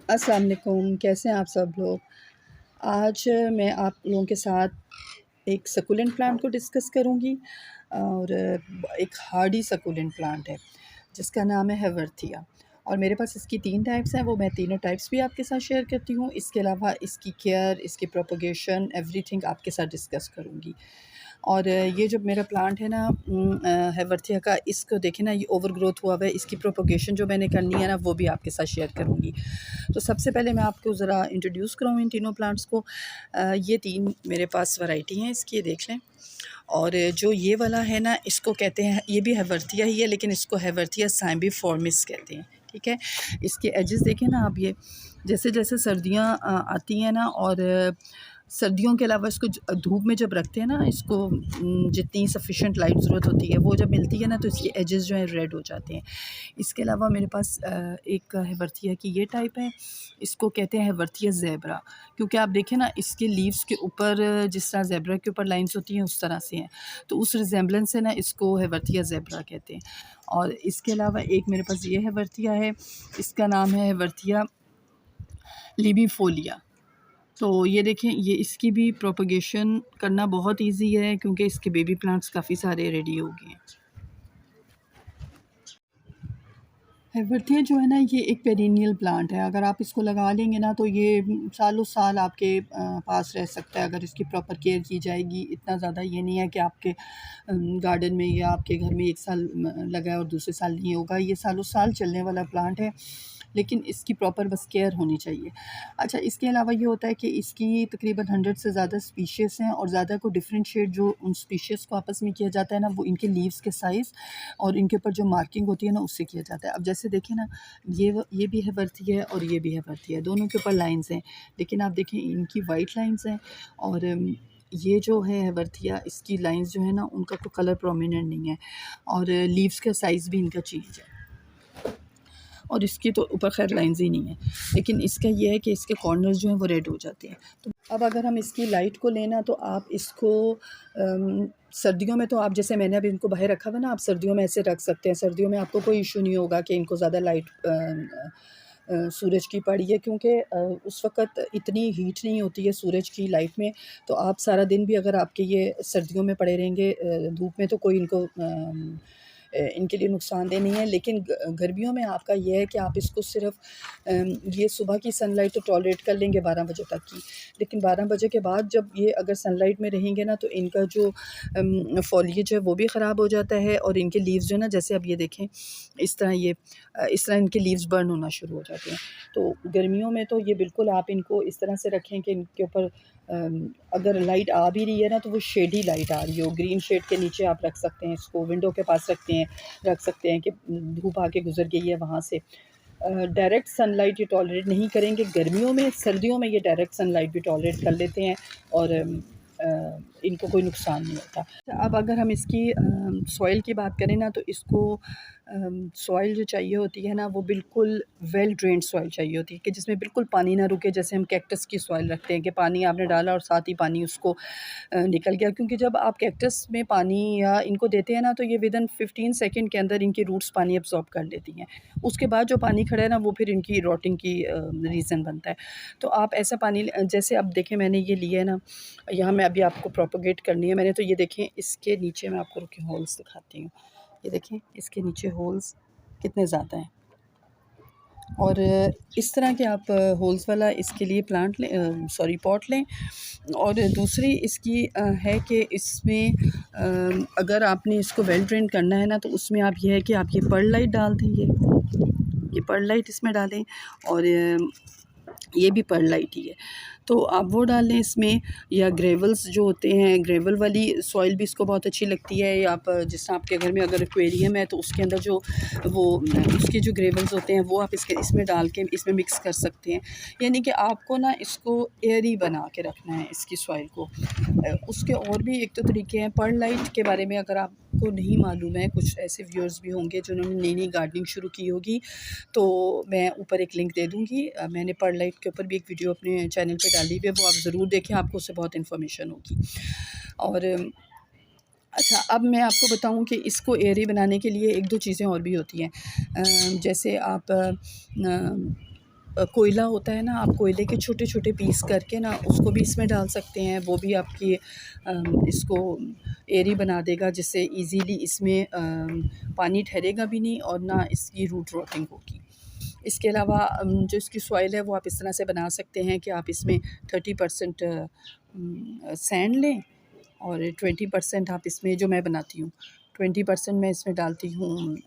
अस्सलाम वालेकुम, कैसे हैं आप सब लोग। आज मैं आप लोगों के साथ एक सकुलेंट प्लांट को डिस्कस करूंगी और एक हार्डी सकुलेंट प्लांट है जिसका नाम है हेवरथिया। और मेरे पास इसकी 3 टाइप्स हैं, वो मैं तीनों टाइप्स भी आपके साथ शेयर करती हूँ। इसके अलावा इसकी केयर, इसकी प्रोपगेशन, एवरीथिंग आपके साथ डिस्कस करूँगी। और ये जो मेरा प्लांट है ना हेवरथिया का, इसको देखें ना, ये ओवर ग्रोथ हुआ हुआ है। इसकी प्रोपगेशन जो मैंने करनी है ना, वो भी आपके साथ शेयर करूँगी। तो सबसे पहले मैं आपको ज़रा इंट्रोड्यूस कराऊँ इन तीनों प्लांट्स को। ये 3 मेरे पास वैरायटी हैं इसकी, ये देख लें। और जो ये वाला है ना, इसको कहते हैं, ये भी हेवरथिया ही है लेकिन इसको हेवरथिया साइम्बिफॉर्मिस कहते हैं, ठीक है। इसके एजेस देखें ना आप, ये जैसे जैसे सर्दियाँ आती हैं ना, और सर्दियों के अलावा इसको धूप में जब रखते हैं ना, इसको जितनी सफिशेंट लाइट ज़रूरत होती है वो जब मिलती है ना, तो इसके एजेस जो हैं रेड हो जाते हैं। इसके अलावा मेरे पास एक हेवरथिया की ये टाइप है, इसको कहते हैं हेवरथिया ज़ेब्रा, क्योंकि आप देखें ना, इसके लीव्स के ऊपर जिस तरह ज़ेब्रा के ऊपर लाइंस होती हैं उस तरह से हैं, तो उस रिजेम्बलेंस से ना इसको हेवरथिया ज़ेब्रा कहते हैं। और इसके अलावा एक मेरे पास ये हेवरथिया है, इसका नाम है हेवरथिया लिबीफोलिया। तो ये देखें, ये इसकी भी प्रोपगेशन करना बहुत ईजी है क्योंकि इसके बेबी प्लांट्स काफ़ी सारे रेडी हो गए हैं। हेवरथिया जो है ना, ये एक पेरिनियल प्लांट है। अगर आप इसको लगा लेंगे ना, तो ये सालों साल आपके पास रह सकता है अगर इसकी प्रॉपर केयर की जाएगी। इतना ज़्यादा ये नहीं है कि आपके गार्डन में या आपके घर में 1 साल लगा है और दूसरे साल नहीं होगा। ये सालों साल चलने वाला प्लांट है, लेकिन इसकी प्रॉपर बस केयर होनी चाहिए। अच्छा, इसके अलावा ये होता है कि इसकी तकरीबन 100 से ज़्यादा स्पीशीज़ हैं, और ज़्यादा को डिफरेंशिएट जो उन स्पीशीज़ को आपस में किया जाता है ना, वो इनके लीव्स के साइज़ और इनके ऊपर जो मार्किंग होती है ना, उससे किया जाता है। अब जैसे देखें ना, ये भी है वर्थिया है और ये भी है वर्थिया है, दोनों के ऊपर लाइन्स हैं, लेकिन आप देखें इनकी वाइट लाइन्स हैं। और ये जो है वर्थिया, इसकी लाइन्स जो है ना, उनका कोई कलर प्रोमिनेंट नहीं है, और लीव्स का साइज़ भी इनका चेंज है। और इसकी तो ऊपर खैर लाइंस ही नहीं है, लेकिन इसका ये है कि इसके कॉर्नर्स जो हैं वो रेड हो जाते हैं। तो अब अगर हम इसकी लाइट को लेना, तो आप इसको सर्दियों में, तो आप जैसे मैंने अभी इनको बाहर रखा हुआ ना, आप सर्दियों में ऐसे रख सकते हैं। सर्दियों में आपको कोई इशू नहीं होगा कि इनको ज़्यादा लाइट सूरज की पड़ी है, क्योंकि उस वक़्त इतनी हीट नहीं होती है सूरज की लाइट में। तो आप सारा दिन भी अगर आपके ये सर्दियों में पड़े रहेंगे धूप में, तो कोई इनको इनके लिए नुकसानदेह नहीं है। लेकिन गर्मियों में आपका ये है कि आप इसको सिर्फ़ ये सुबह की सनलाइट तो टॉलरेट कर लेंगे 12 बजे तक की, लेकिन 12 बजे के बाद जब ये अगर सनलाइट में रहेंगे ना, तो इनका जो फॉलिएज है वो भी ख़राब हो जाता है, और इनके लीव्स जो है ना, जैसे अब ये देखें, इस तरह इनके लीव्स बर्न होना शुरू हो जाते हैं। तो गर्मियों में तो ये बिल्कुल आप इनको इस तरह से रखें कि इनके ऊपर अगर लाइट आ भी रही है ना, तो वो शेडी लाइट आ रही हो, ग्रीन शेड के नीचे आप रख सकते हैं इसको, विंडो के पास रख सकते हैं कि धूप आके गुजर गई है वहाँ से। डायरेक्ट सनलाइट ये टॉलरेट नहीं करेंगे गर्मियों में, सर्दियों में ये डायरेक्ट सनलाइट भी टॉलरेट कर लेते हैं, और इनको कोई नुकसान नहीं होता। अब अगर हम इसकी सॉइल की बात करें ना, तो इसको सॉइल जो चाहिए होती है ना, वो बिल्कुल वेल ड्रेन्ड सॉइल चाहिए होती है, कि जिसमें बिल्कुल पानी ना रुके। जैसे हम कैक्टस की सॉइल रखते हैं कि पानी आपने डाला और साथ ही पानी उसको निकल गया, क्योंकि जब आप कैक्टस में पानी या इनको देते हैं ना, तो ये विदिन 15 सेकंड के अंदर इनकी रूट्स पानी एब्जॉर्ब कर लेती हैं। उसके बाद जो पानी खड़ा है ना, वो फिर इनकी रॉटिंग की रीज़न बनता है। तो आप ऐसा पानी जैसे अब देखें, मैंने ये लिया है ना, यहाँ मैं अभी आपको प्रोपोगेट करनी है मैंने, तो ये देखें, इसके नीचे मैं आपको रुके होल्स दिखाती हूँ। ये देखें, इसके नीचे होल्स कितने ज़्यादा हैं। और इस तरह के आप होल्स वाला इसके लिए प्लांट लें, सॉरी पॉट लें। और दूसरी इसकी है कि इसमें अगर आपने इसको वेल ड्रेन करना है ना, तो उसमें आप ये है कि आप ये पर्ललाइट डाल दें, ये पर्ललाइट इसमें डालें, और ये भी पर्ललाइट ही है, तो आप वो डाल लें इसमें। या ग्रेवल्स जो होते हैं, ग्रेवल वाली सॉइल भी इसको बहुत अच्छी लगती है। या आप जिस तरह आपके घर में अगर एक्वेरियम है, तो उसके अंदर जो वो उसके जो ग्रेवल्स होते हैं, वो आप इसमें डाल के इसमें मिक्स कर सकते हैं। यानी कि आपको ना इसको एयरी बना के रखना है इसकी सॉइल को। उसके और भी एक तो तरीके हैं। पर्ललाइट के बारे में अगर आपको नहीं मालूम है, कुछ ऐसे व्यूअर्स भी होंगे जिन्होंने नई नई गार्डनिंग शुरू की होगी, तो मैं ऊपर एक लिंक दे दूँगी। मैंने पर्ललाइट के ऊपर भी एक वीडियो अपने चैनल पे डाली हुई है, वो आप ज़रूर देखें, आपको उससे बहुत इन्फॉर्मेशन होगी। और अच्छा, अब मैं आपको बताऊं कि इसको एयरी बनाने के लिए 1-2 चीज़ें और भी होती हैं। जैसे आप कोयला होता है ना, आप कोयले के छोटे छोटे पीस करके ना उसको भी इसमें डाल सकते हैं। वो भी आपकी इसको एरी बना देगा, जिससे इजीली इसमें पानी ठहरेगा भी नहीं और ना इसकी रूट रॉटिंग होगी। इसके अलावा जो इसकी सॉइल है वो आप इस तरह से बना सकते हैं कि आप इसमें 30% सैंड लें और 20% आप इसमें, जो मैं बनाती हूँ 20% मैं इसमें डालती हूँ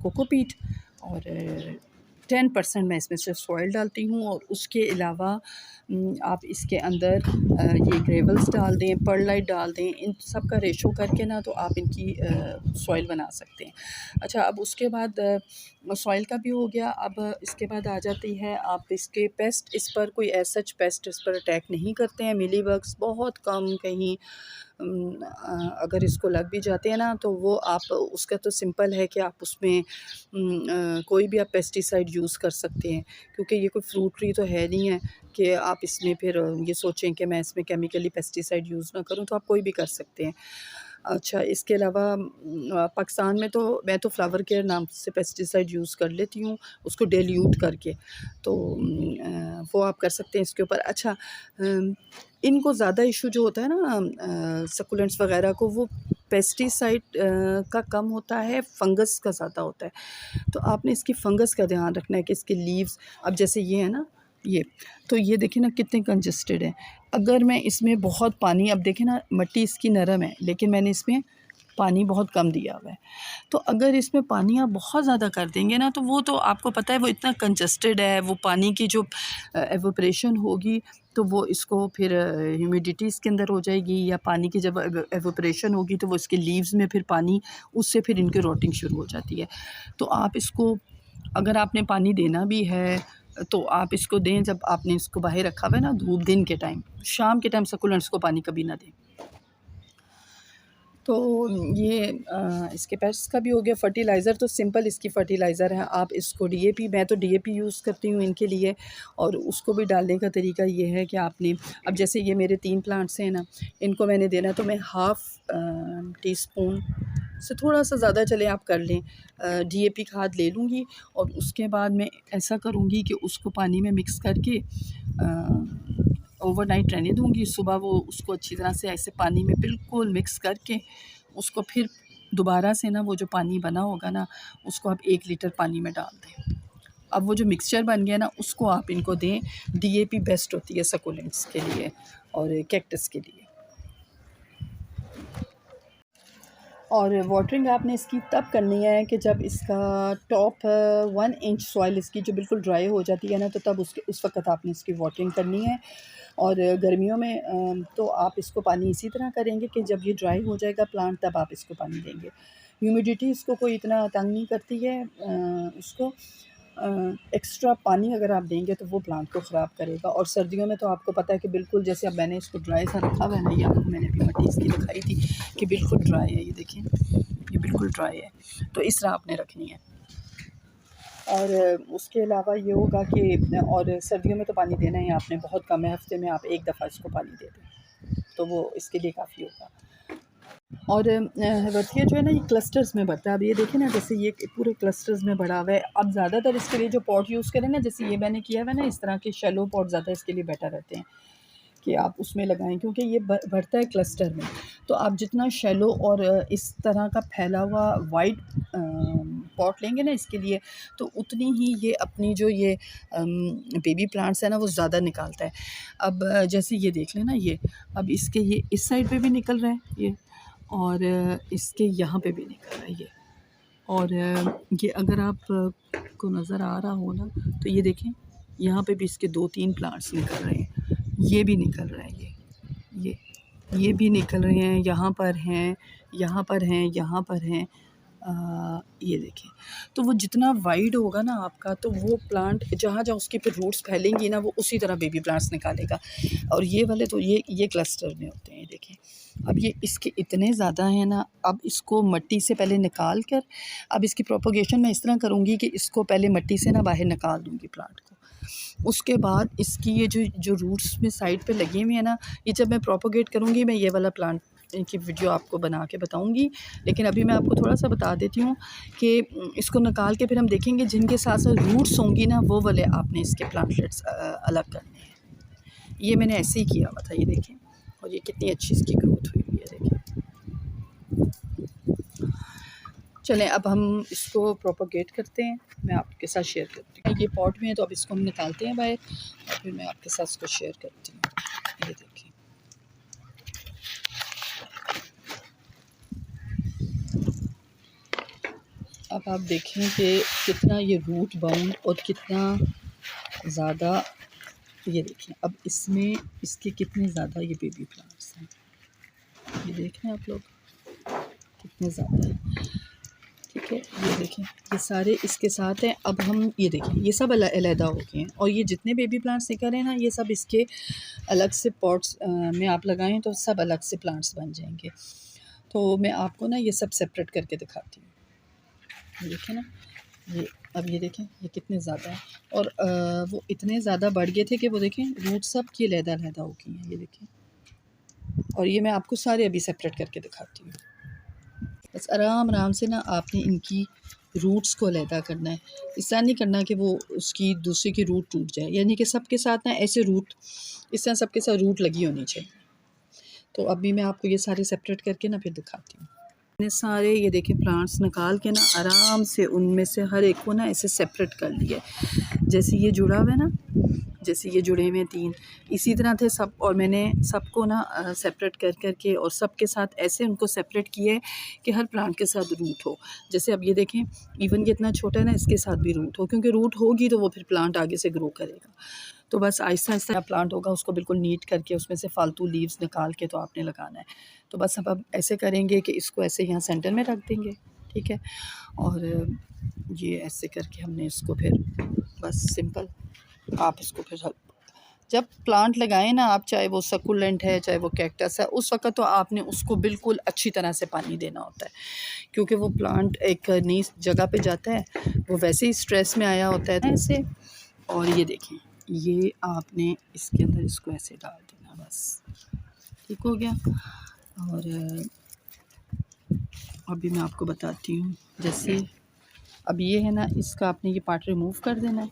कोकोपीट और 10% मैं इसमें सिर्फ सॉइल डालती हूँ। और उसके अलावा आप इसके अंदर ये ग्रेवल्स डाल दें, परलाइट डाल दें, इन सब का रेशो करके ना तो आप इनकी सॉइल बना सकते हैं। अच्छा, अब उसके बाद सॉइल का भी हो गया। अब इसके बाद आ जाती है आप इसके पेस्ट। इस पर कोई ऐसा सच पेस्ट इस पर अटैक नहीं करते हैं, मिलीबग्स बहुत कम, कहीं अगर इसको लग भी जाते हैं ना तो वो आप उसका तो सिंपल है कि आप उसमें कोई भी आप पेस्टिसाइड यूज़ कर सकते हैं, क्योंकि ये कोई फ्रूट ट्री तो है नहीं है कि आप इसमें फिर ये सोचें कि मैं इसमें केमिकली पेस्टिसाइड यूज़ ना करूं, तो आप कोई भी कर सकते हैं। अच्छा, इसके अलावा पाकिस्तान में तो मैं तो फ्लावर केयर नाम से पेस्टिसाइड यूज़ कर लेती हूँ, उसको डिल्यूट करके, तो वो आप कर सकते हैं इसके ऊपर। अच्छा, इनको ज़्यादा इशू जो होता है ना सकुलेंट्स वगैरह को, वो पेस्टिसाइड का कम होता है, फंगस का ज़्यादा होता है। तो आपने इसकी फंगस का ध्यान रखना है कि इसके लीव्स, अब जैसे ये है ना, ये तो ये देखिए ना कितने कंजस्टेड है। अगर मैं इसमें बहुत पानी, अब देखें ना मिट्टी इसकी नरम है लेकिन मैंने इसमें पानी बहुत कम दिया हुआ है, तो अगर इसमें पानी आप बहुत ज़्यादा कर देंगे ना तो वो तो आपको पता है वो इतना कंजस्टेड है, वो पानी की जो एवोपरेशन होगी तो वो इसको फिर ह्यूमिडिटी इसके अंदर हो जाएगी, या पानी की जब एवोपरेशन होगी तो वो इसके लीव्स में फिर पानी, उससे फिर इनकी रोटिंग शुरू हो जाती है। तो आप इसको, अगर आपने पानी देना भी है तो आप इसको दें जब आपने इसको बाहर रखा हुआ है ना, धूप, दिन के टाइम, शाम के टाइम सकुलेंट्स को पानी कभी ना दें। तो ये इसके पेस्ट का भी हो गया। फर्टिलाइज़र तो सिंपल इसकी फ़र्टिलाइज़र है, आप इसको डीएपी, मैं तो डीएपी यूज़ करती हूँ इनके लिए, और उसको भी डालने का तरीका ये है कि आपने, अब जैसे ये मेरे 3 प्लांट्स हैं ना, इनको मैंने देना, तो मैं हाफ़ टीस्पून से थोड़ा सा ज़्यादा चले आप कर लें डीएपी खाद ले लूँगी, और उसके बाद मैं ऐसा करूँगी कि उसको पानी में मिक्स करके ओवरनाइट रहने दूँगी। सुबह वो उसको अच्छी तरह से ऐसे पानी में बिल्कुल मिक्स करके उसको फिर दोबारा से ना, वो जो पानी बना होगा ना, उसको आप 1 लीटर पानी में डाल दें। अब वो जो मिक्सचर बन गया ना, उसको आप इनको दें। डीएपी बेस्ट होती है सकुलेंट्स के लिए और कैक्टस के लिए। और वाटरिंग आपने इसकी तब करनी है कि जब इसका टॉप 1 इंच सॉइल इसकी जो बिल्कुल ड्राई हो जाती है ना, तो तब उस वक़्त आपने इसकी वाटरिंग करनी है। और गर्मियों में तो आप इसको पानी इसी तरह करेंगे कि जब ये ड्राई हो जाएगा प्लांट, तब आप इसको पानी देंगे। ह्यूमिडिटी इसको कोई इतना तंग नहीं करती है, उसको एक्स्ट्रा पानी अगर आप देंगे तो वो प्लांट को ख़राब करेगा। और सर्दियों में तो आपको पता है कि बिल्कुल जैसे, अब मैंने इसको ड्राई सा रखा हुआ है ना, ये आपको मैंने अभी मिट्टी इसकी दिखाई थी कि बिल्कुल ड्राई है, ये देखिए ये बिल्कुल ड्राई है, तो इस तरह आपने रखनी है। और उसके अलावा ये होगा कि, और सर्दियों में तो पानी देना ही आपने बहुत कम है, हफ़्ते में आप 1 दफ़ा इसको पानी दे दें तो वो इसके लिए काफ़ी होगा। और वर्थिया जो है ना, ये क्लस्टर्स में बढ़ता है। अब ये देखें ना, जैसे ये पूरे क्लस्टर्स में बढ़ा हुआ है। अब ज़्यादातर इसके लिए जो पॉट यूज़ करें ना, जैसे ये मैंने किया हुआ है ना, इस तरह के शैलो पॉट ज़्यादा इसके लिए बेटर रहते हैं कि आप उसमें लगाएं, क्योंकि ये बढ़ता है क्लस्टर में। तो आप जितना शैलो और इस तरह का फैला हुआ वाइड पॉट लेंगे ना इसके लिए, तो उतनी ही ये अपनी जो ये बेबी प्लांट्स है ना, वो ज़्यादा निकालता है। अब जैसे ये देख लें ना, ये अब इसके ये इस साइड पे भी निकल रहा है ये, और इसके यहाँ पे भी निकल रहा है ये, और ये अगर आप को नज़र आ रहा हो ना, तो ये देखें यहाँ पे भी इसके 2-3 प्लांट्स निकल रहे हैं, ये भी निकल रहा है, ये भी निकल रहे हैं, यहाँ पर हैं, यहाँ पर हैं, यहाँ पर हैं, ये देखिए। तो वो जितना वाइड होगा ना आपका, तो वो प्लांट जहाँ जहाँ उसकी फिर रूट्स फैलेंगी ना, वो उसी तरह बेबी प्लांट्स निकालेगा। और ये वाले तो ये क्लस्टर में होते हैं, ये देखें। अब ये इसके इतने ज़्यादा हैं ना, अब इसको मिट्टी से पहले निकाल कर, अब इसकी प्रोपोगेशन मैं इस तरह करूँगी कि इसको पहले मिट्टी से ना बाहर निकाल दूँगी प्लांट को। उसके बाद इसकी ये जो रूट्स में साइड पे लगे हुए हैं ना, ये जब मैं प्रोपोगेट करूँगी, मैं ये वाला प्लांट इनकी वीडियो आपको बना के बताऊंगी, लेकिन अभी मैं आपको थोड़ा सा बता देती हूँ कि इसको निकाल के फिर हम देखेंगे जिनके साथ साथ रूट्स होंगी ना, वो वाले आपने इसके प्लांटलेट्स अलग करने हैं। ये मैंने ऐसे ही किया हुआ था, ये देखें, और ये कितनी अच्छी इसकी ग्रोथ हुई हुई है, देखें। चलें अब हम इसको प्रोपोगेट करते हैं, मैं आपके साथ शेयर करती हूँ। ये पॉट में है तो अब इसको हम निकालते हैं बाहर और फिर मैं आपके साथ इसको शेयर करती हूँ। ये देखें, अब आप देखें कि कितना ये रूट बाउंड और कितना ज़्यादा, ये देखें अब इसमें इसके कितने ज़्यादा ये बेबी प्लांट्स हैं, ये देख रहे हैं आप लोग कितने ज़्यादा हैं। ठीक है, ये देखें ये सारे इसके साथ हैं। अब हम ये देखें ये सब अलग हो गए हैं, और ये जितने बेबी प्लांट्स निकल रहे हैं ना, ये सब इसके अलग से पॉट्स में आप लगाएं तो सब अलग से प्लांट्स बन जाएंगे। तो मैं आपको ना ये सब सेपरेट करके दिखाती हूँ। ये देखें ना, ये अब ये देखें ये कितने ज़्यादा हैं, और वो इतने ज़्यादा बढ़ गए थे कि वो देखें रूट सब की अलग-अलग हो गई हैं, ये देखें। और ये मैं आपको सारे अभी सेपरेट करके दिखाती हूँ। बस आराम आराम से ना आपने इनकी रूट्स को अलहदा करना है, ऐसा नहीं करना कि वो उसकी दूसरे की रूट टूट जाए, यानी कि सबके साथ ना ऐसे रूट, इस तरह सबके साथ रूट लगी होनी चाहिए। तो अभी मैं आपको ये सारे सेपरेट करके ना फिर दिखाती हूँ। मैंने सारे ये देखें प्लांट्स निकाल के ना आराम से उनमें से हर एक को ना ऐसे सेपरेट कर लिया, जैसे ये जुड़ा हुआ है ना, जैसे ये जुड़े हुए 3 इसी तरह थे सब, और मैंने सबको ना सेपरेट कर करके और सबके साथ ऐसे उनको सेपरेट किया है कि हर प्लांट के साथ रूट हो। जैसे अब ये देखें इवन ये इतना छोटा है ना, इसके साथ भी रूट हो, क्योंकि रूट होगी तो वो फिर प्लांट आगे से ग्रो करेगा। तो बस आहिस्ता आहिस्ता प्लांट होगा, उसको बिल्कुल नीट करके उसमें से फालतू लीव्स निकाल के तो आपने लगाना है। तो बस अब ऐसे करेंगे कि इसको ऐसे यहाँ सेंटर में रख देंगे, ठीक है, और ये ऐसे करके हमने इसको फिर बस सिंपल आप इसको फिर जब प्लांट लगाएं ना आप, चाहे वो सकुलेंट है चाहे वो कैक्टस है, उस वक्त तो आपने उसको बिल्कुल अच्छी तरह से पानी देना होता है, क्योंकि वो प्लांट एक नई जगह पे जाता है, वो वैसे ही स्ट्रेस में आया होता है ऐसे। और ये देखें ये आपने इसके अंदर इसको ऐसे डाल देना, बस ठीक हो गया। और अभी मैं आपको बताती हूँ, जैसे अब ये है ना, इसका आपने ये पार्ट रिमूव कर देना है,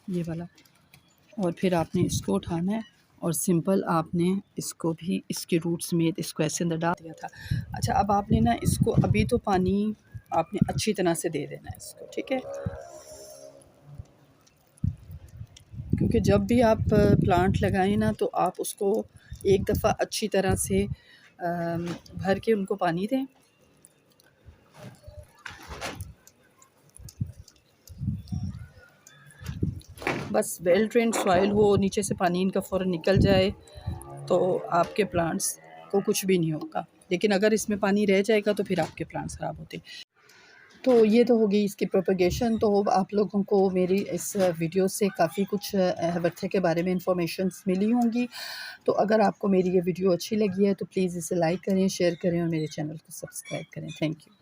ये वाला, और फिर आपने इसको उठाना है और सिंपल आपने इसको भी इसके रूट समेत इसको ऐसे अंदर डाल दिया था। अच्छा अब आपने ना इसको अभी तो पानी आपने अच्छी तरह से दे देना है इसको, ठीक है, क्योंकि जब भी आप प्लांट लगाएं ना तो आप उसको एक दफ़ा अच्छी तरह से भर के उनको पानी दें। बस वेल ड्रेन्ड सॉइल हो, नीचे से पानी इनका फ़ौरन निकल जाए तो आपके प्लांट्स को कुछ भी नहीं होगा, लेकिन अगर इसमें पानी रह जाएगा तो फिर आपके प्लांट्स ख़राब होते हैं। तो ये तो हो गई इसकी प्रोपेगेशन। तो आप लोगों को मेरी इस वीडियो से काफ़ी कुछ हर्बेरिया के बारे में इंफॉर्मेशंस मिली होंगी। तो अगर आपको मेरी ये वीडियो अच्छी लगी है तो प्लीज़ इसे लाइक करें, शेयर करें और मेरे चैनल को सब्सक्राइब करें। Thank you.